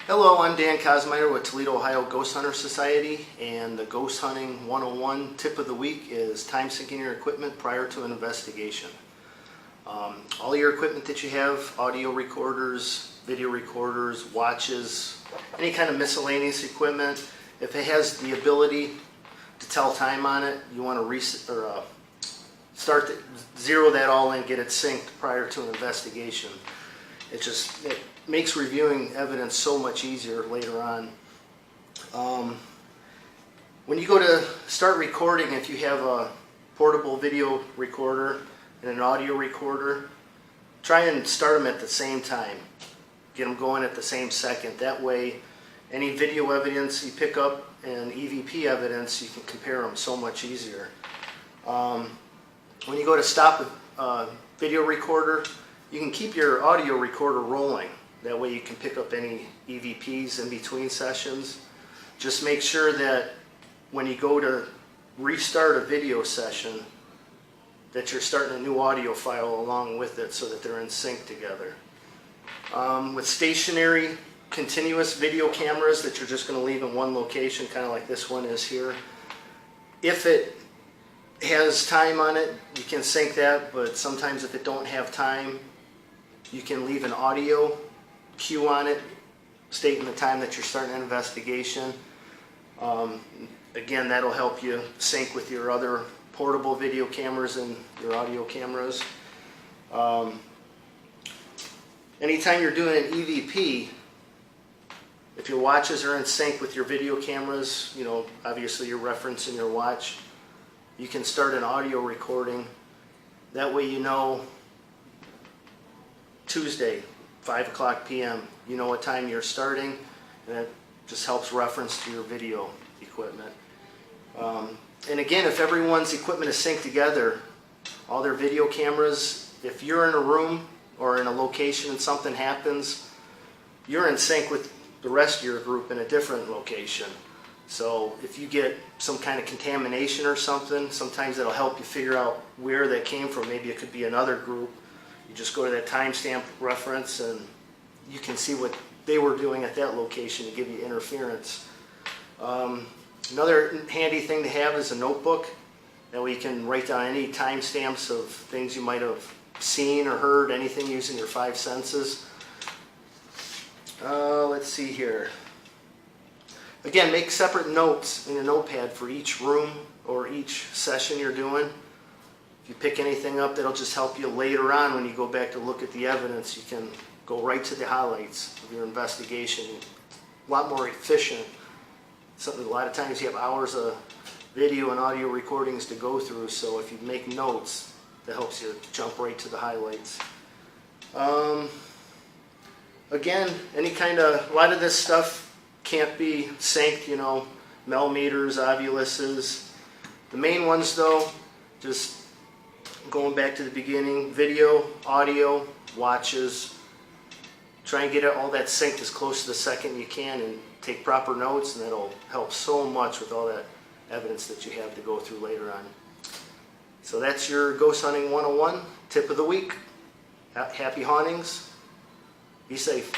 Hello, I'm Dan Kosmeyer with Toledo, Ohio Ghost Hunter Society, and the Ghost Hunting 101 tip of the week is time syncing your equipment prior to an investigation. All your equipment that you have, audio recorders, video recorders, watches, any kind of miscellaneous equipment, if it has the ability to tell time on it, you want to zero that all in, get it synced prior to an investigation. It makes reviewing evidence so much easier later on. When you go to start recording, if you have a portable video recorder and an audio recorder, try and start them at the same time. Get them going at the same second. That way, any video evidence you pick up and EVP evidence, you can compare them so much easier. When you go to stop a video recorder, you can keep your audio recorder rolling. That way you can pick up any EVPs in between sessions. Just make sure that when you go to restart a video session, that you're starting a new audio file along with it so that they're in sync together. With stationary continuous video cameras that you're just going to leave in one location, kind of like this one is here, if it has time on it, you can sync that, but sometimes if it don't have time, you can leave an audio cue on it stating the time that you're starting an investigation. Again, that'll help you sync with your other portable video cameras and your audio cameras. Anytime you're doing an EVP, if your watches are in sync with your video cameras, obviously you're referencing your watch, you can start an audio recording. That way you know Tuesday, 5 o'clock p.m. You know what time you're starting, and it just helps reference to your video equipment. And again, if everyone's equipment is synced together, all their video cameras, if you're in a room or in a location and something happens, you're in sync with the rest of your group in a different location. So if you get some kind of contamination or something, sometimes it'll help you figure out where that came from. Maybe it could be another group. You just go to that timestamp reference and you can see what they were doing at that location to give you interference. Another handy thing to have is a notebook. That way you can write down any timestamps of things you might have seen or heard, anything using your five senses. Let's see here. Again, make separate notes in a notepad for each room or each session you're doing. If you pick anything up, that'll just help you later on when you go back to look at the evidence. You can go right to the highlights of your investigation. A lot more efficient. A lot of times you have hours of video and audio recordings to go through, so if you make notes, that helps you jump right to the highlights. Again, a lot of this stuff can't be synced, millimeters, ovuluses. The main ones though, just going back to the beginning, video, audio, watches. Try and get all that synced as close to the second you can and take proper notes, and that'll help so much with all that evidence that you have to go through later on. So that's your Ghost Hunting 101 tip of the week. Happy hauntings. Be safe.